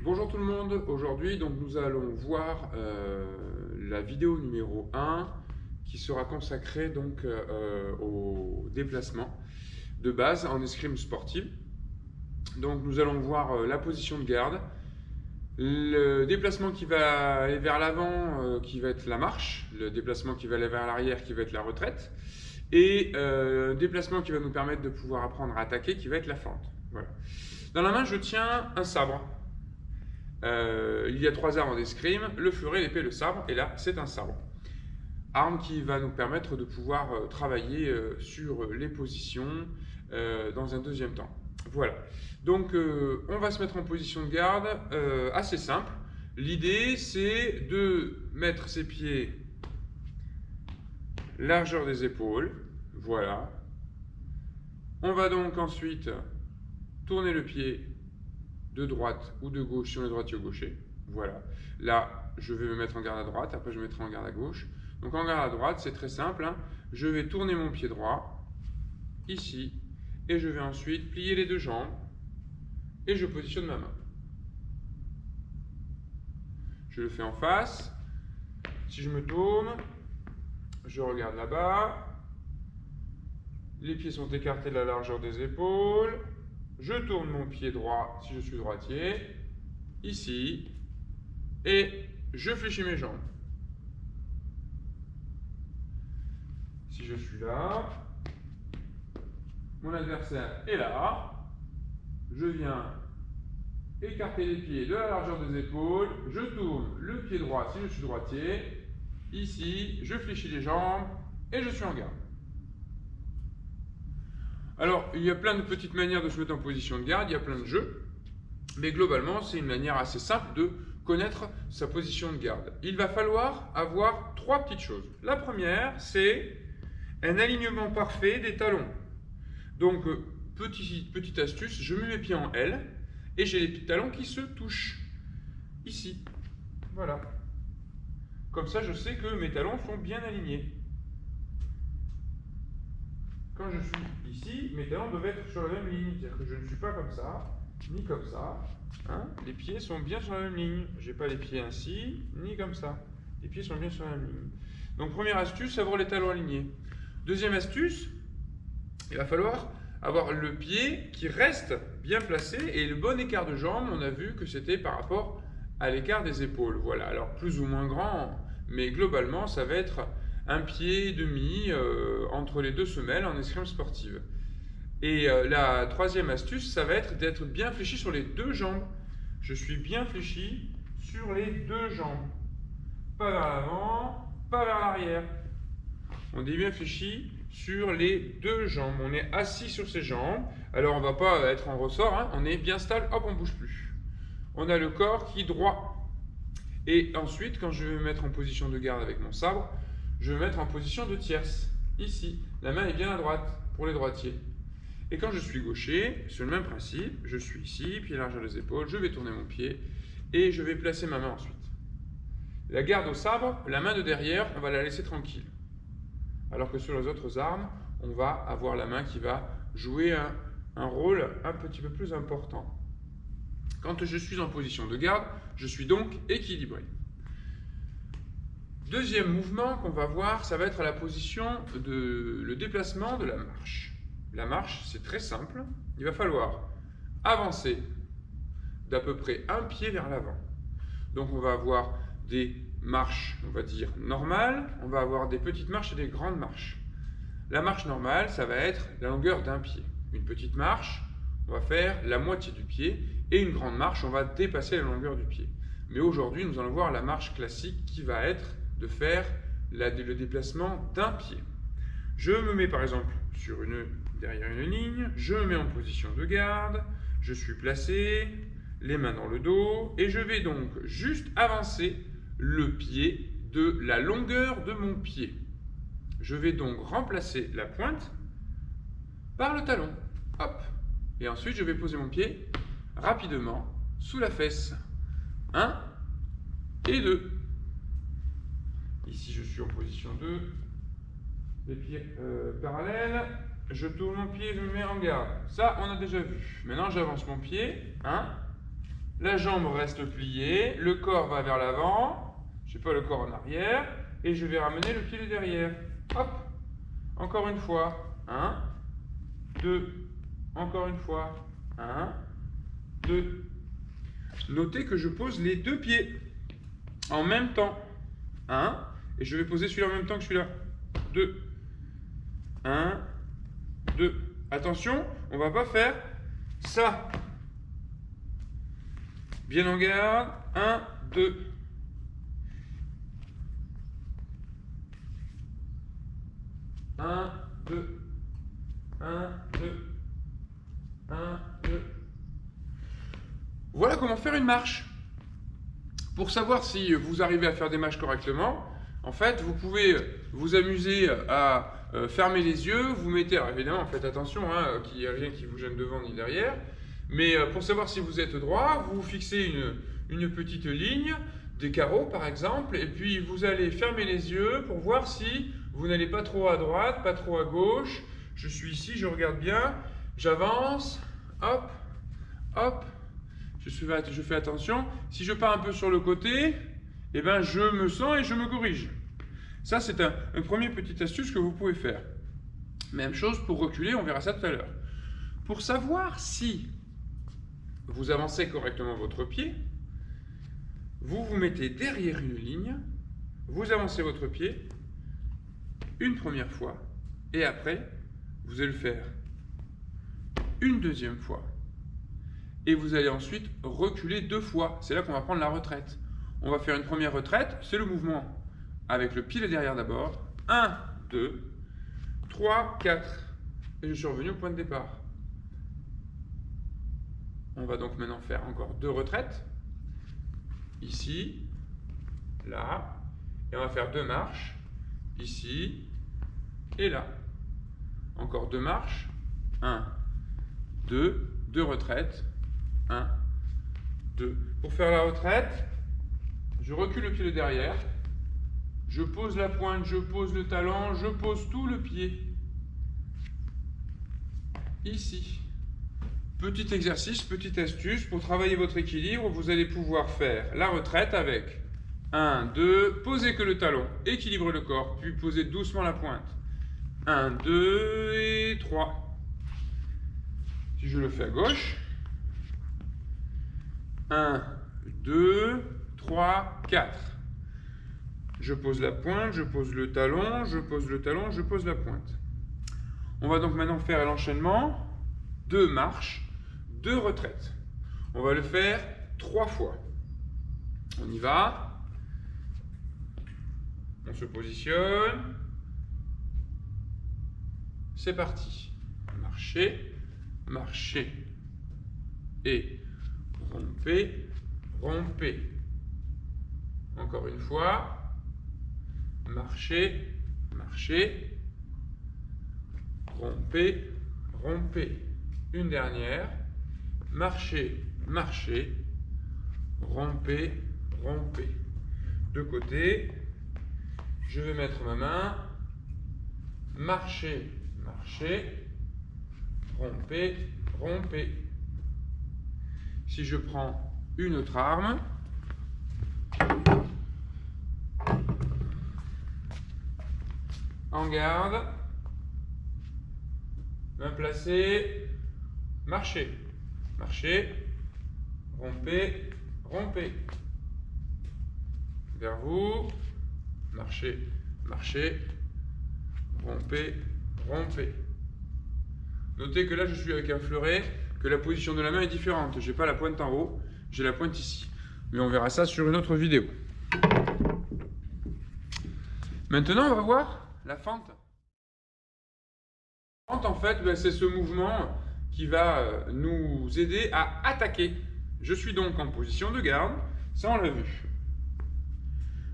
Bonjour tout le monde, aujourd'hui donc nous allons voir la vidéo numéro 1 qui sera consacrée donc au déplacement de base en escrime sportive. Donc nous allons voir la position de garde, le déplacement qui va aller vers l'avant qui va être la marche, le déplacement qui va aller vers l'arrière qui va être la retraite, et le déplacement qui va nous permettre de pouvoir apprendre à attaquer qui va être la fente. Voilà. Dans la main je tiens un sabre. Il y a 3 armes en escrime, le fleuret, l'épée, le sabre, et là c'est un sabre. Arme qui va nous permettre de pouvoir travailler sur les positions dans un deuxième temps. Voilà, donc on va se mettre en position de garde assez simple. L'idée c'est de mettre ses pieds largeur des épaules, voilà. On va donc ensuite tourner le pied de droite ou de gauche si on est droitier ou gaucher. Voilà. Là, je vais me mettre en garde à droite, après je me mettrai en garde à gauche. Donc en garde à droite, c'est très simple, hein. Je vais tourner mon pied droit, ici, et je vais ensuite plier les deux jambes, et je positionne ma main. Je le fais en face. Si je me tourne, je regarde là-bas. Les pieds sont écartés de la largeur des épaules. Je tourne mon pied droit si je suis droitier, ici, et je fléchis mes jambes. Si je suis là, mon adversaire est là, je viens écarter les pieds de la largeur des épaules, je tourne le pied droit si je suis droitier, ici, je fléchis les jambes et je suis en garde. Alors, il y a plein de petites manières de se mettre en position de garde, il y a plein de jeux, mais globalement, c'est une manière assez simple de connaître sa position de garde. Il va falloir avoir 3 petites choses. La première, c'est un alignement parfait des talons. Donc, petite astuce, je mets mes pieds en L et j'ai les petits talons qui se touchent. Ici. Voilà. Comme ça, je sais que mes talons sont bien alignés. Quand je suis ici, mes talons doivent être sur la même ligne. C'est-à-dire que je ne suis pas comme ça, ni comme ça. Hein, les pieds sont bien sur la même ligne. Je n'ai pas les pieds ainsi, ni comme ça. Les pieds sont bien sur la même ligne. Donc, première astuce, avoir les talons alignés. Deuxième astuce, il va falloir avoir le pied qui reste bien placé et le bon écart de jambe, on a vu que c'était par rapport à l'écart des épaules. Voilà, alors plus ou moins grand, mais globalement ça va être un pied et demi entre les deux semelles en escrime sportive. Et la troisième astuce, ça va être d'être bien fléchi sur les deux jambes. Je suis bien fléchi sur les deux jambes. Pas vers l'avant, pas vers l'arrière. On est bien fléchi sur les deux jambes. On est assis sur ses jambes. Alors on ne va pas être en ressort, hein. On est bien stable, hop, on ne bouge plus. On a le corps qui est droit. Et ensuite, quand je vais me mettre en position de garde avec mon sabre, je vais me mettre en position de tierce. Ici, la main est bien à droite pour les droitiers. Et quand je suis gaucher, c'est le même principe. Je suis ici, pied largeur des épaules, je vais tourner mon pied et je vais placer ma main ensuite. La garde au sabre, la main de derrière, on va la laisser tranquille. Alors que sur les autres armes, on va avoir la main qui va jouer un rôle un petit peu plus important. Quand je suis en position de garde, je suis donc équilibré. Deuxième mouvement qu'on va voir, ça va être la position le déplacement de la marche. La marche, c'est très simple. Il va falloir avancer d'à peu près un pied vers l'avant. Donc on va avoir des marches, on va dire, normales. On va avoir des petites marches et des grandes marches. La marche normale, ça va être la longueur d'un pied. Une petite marche, on va faire la moitié du pied. Et une grande marche, on va dépasser la longueur du pied. Mais aujourd'hui, nous allons voir la marche classique qui va être de faire le déplacement d'un pied. Je me mets par exemple derrière une ligne, je me mets en position de garde, je suis placé, les mains dans le dos, et je vais donc juste avancer le pied de la longueur de mon pied. Je vais donc remplacer la pointe par le talon. Hop. Et ensuite, je vais poser mon pied rapidement sous la fesse. 1 et 2. Ici, je suis en position 2. Les pieds parallèles. Je tourne mon pied, je me mets en garde. Ça, on a déjà vu. Maintenant, j'avance mon pied. 1. la jambe reste pliée, le corps va vers l'avant, je sais pas, le corps en arrière, et je vais ramener le pied derrière. Hop, encore une fois, 1, 2, encore une fois, 1, 2. Notez que je pose les deux pieds en même temps. 1, et je vais poser celui-là en même temps que celui-là. 2. 1, 2. Attention, on ne va pas faire ça. Bien en garde. 1, 2. Un, 2. 1, 2. 1, 2. Voilà comment faire une marche. Pour savoir si vous arrivez à faire des marches correctement, en fait, vous pouvez vous amuser à fermer les yeux, vous mettez, alors évidemment, faites attention, qu'il n'y ait rien qui vous gêne devant ni derrière, mais pour savoir si vous êtes droit, vous fixez une petite ligne, des carreaux par exemple, et puis vous allez fermer les yeux pour voir si vous n'allez pas trop à droite, pas trop à gauche. Je suis ici, je regarde bien, j'avance, hop, hop. Je fais attention. Si je pars un peu sur le côté, eh ben je me sens et je me corrige. Ça, c'est un premier petite astuce que vous pouvez faire. Même chose pour reculer, on verra ça tout à l'heure. Pour savoir si vous avancez correctement votre pied, vous vous mettez derrière une ligne, vous avancez votre pied une première fois, et après, vous allez le faire une deuxième fois. Et vous allez ensuite reculer 2 fois. C'est là qu'on va prendre la retraite. On va faire une première retraite, c'est le mouvement avec le pied derrière d'abord. 1, 2, 3, 4. Et je suis revenu au point de départ. On va donc maintenant faire encore 2 retraites. Ici, là. Et on va faire 2 marches. Ici et là. Encore 2 marches. 1, 2, 2 retraites. 1, 2. Pour faire la retraite, je recule le pied de derrière, je pose la pointe, je pose le talon, je pose tout le pied. Ici. Petit exercice, petite astuce, pour travailler votre équilibre, vous allez pouvoir faire la retraite avec 1, 2, posez que le talon, équilibrez le corps, puis posez doucement la pointe. 1, 2 et 3. Si je le fais à gauche, 1, 2, 3, 4. Je pose la pointe, je pose le talon, je pose le talon, je pose la pointe. On va donc maintenant faire l'enchaînement, 2 marches, 2 retraites. On va le faire 3 fois. On y va. On se positionne. C'est parti. Marchez, marchez. Et rompez, rompez. Encore une fois. Marchez, marchez. Rompez, rompez. Une dernière. Marchez, marchez. Rompez, rompez. De côté. Je vais mettre ma main. Marchez, marchez. Rompez, rompez. Si je prends une autre arme, en garde, main placée, marchez, marchez, rompez, rompez. Vers vous, marchez, marchez, rompez, rompez. Notez que là je suis avec un fleuret, que la position de la main est différente. Je n'ai pas la pointe en haut, j'ai la pointe ici. Mais on verra ça sur une autre vidéo. Maintenant, on va voir la fente. La fente, en fait, c'est ce mouvement qui va nous aider à attaquer. Je suis donc en position de garde, ça on l'a vu.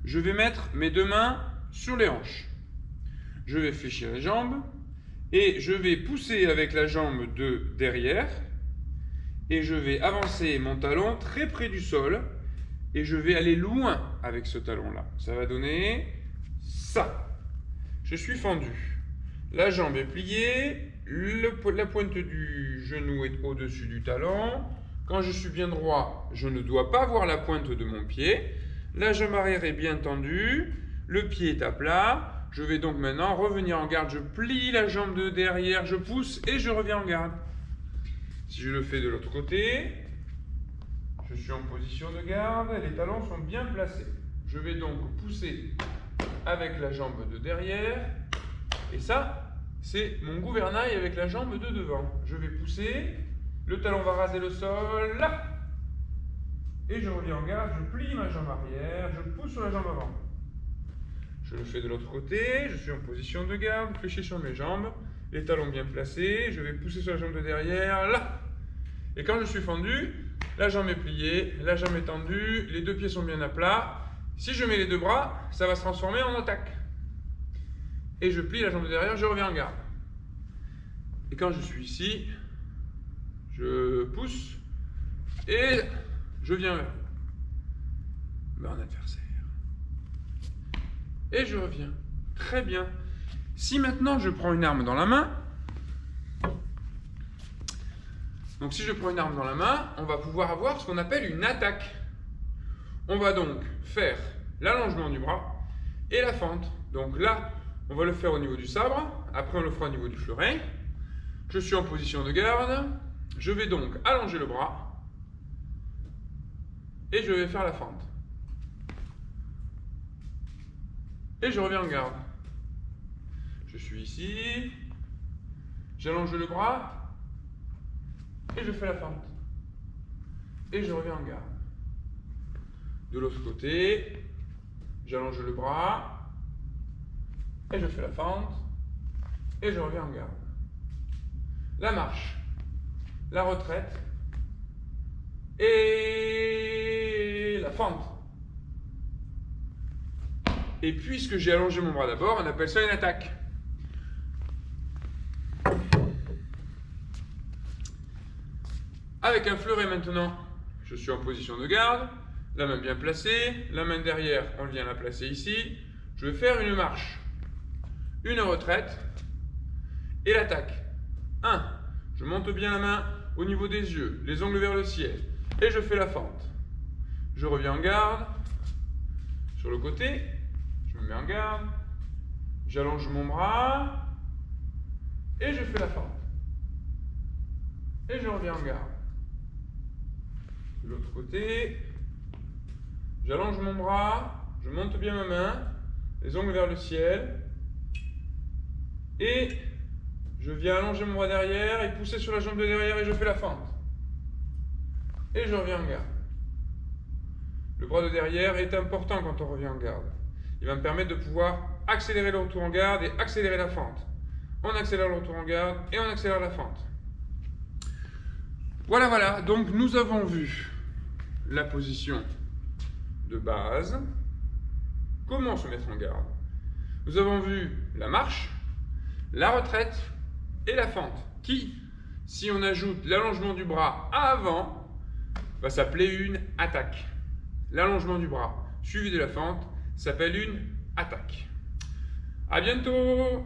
Je vais mettre mes 2 mains sur les hanches. Je vais fléchir les jambes et je vais pousser avec la jambe de derrière. Et je vais avancer mon talon très près du sol et je vais aller loin avec ce talon-là. Ça va donner ça. Je suis fendu. La jambe est pliée, la pointe du genou est au-dessus du talon. Quand je suis bien droit, je ne dois pas voir la pointe de mon pied. La jambe arrière est bien tendue, le pied est à plat. Je vais donc maintenant revenir en garde. Je plie la jambe de derrière, je pousse et je reviens en garde. Si je le fais de l'autre côté, je suis en position de garde, les talons sont bien placés. Je vais donc pousser avec la jambe de derrière. Et ça, c'est mon gouvernail avec la jambe de devant. Je vais pousser, le talon va raser le sol, là. Et je reviens en garde, je plie ma jambe arrière, je pousse sur la jambe avant. Je le fais de l'autre côté, je suis en position de garde, fléchi sur mes jambes, les talons bien placés, je vais pousser sur la jambe de derrière, là. Et quand je suis fendu, la jambe est pliée, la jambe est tendue, les deux pieds sont bien à plat. Si je mets les deux bras, ça va se transformer en attaque. Et je plie la jambe de derrière, je reviens en garde. Et quand je suis ici, je pousse et je viens vers mon adversaire. Et je reviens. Très bien. Si maintenant je prends une arme dans la main, donc si je prends une arme dans la main, on va pouvoir avoir ce qu'on appelle une attaque. On va donc faire l'allongement du bras et la fente. Donc là, on va le faire au niveau du sabre, après on le fera au niveau du fleuret. Je suis en position de garde, je vais donc allonger le bras et je vais faire la fente. Et je reviens en garde. Je suis ici, j'allonge le bras et je fais la fente. Et je reviens en garde. De l'autre côté, j'allonge le bras et je fais la fente et je reviens en garde. La marche, la retraite et la fente. Et puisque j'ai allongé mon bras d'abord, on appelle ça une attaque. Avec un fleuret maintenant, je suis en position de garde, la main bien placée, la main derrière, on vient la placer ici. Je vais faire une marche, une retraite et l'attaque. 1. Je monte bien la main au niveau des yeux, les ongles vers le ciel, et je fais la fente. Je reviens en garde, sur le côté, je me mets en garde, j'allonge mon bras, et je fais la fente. Et je reviens en garde. De l'autre côté, j'allonge mon bras, je monte bien ma main, les ongles vers le ciel, et je viens allonger mon bras derrière et pousser sur la jambe de derrière et je fais la fente. Et je reviens en garde. Le bras de derrière est important quand on revient en garde. Il va me permettre de pouvoir accélérer le retour en garde et accélérer la fente. On accélère le retour en garde et on accélère la fente. Voilà, donc nous avons vu la position de base, comment se mettre en garde. Nous avons vu la marche, la retraite et la fente, qui, si on ajoute l'allongement du bras avant, va s'appeler une attaque. L'allongement du bras suivi de la fente s'appelle une attaque. À bientôt!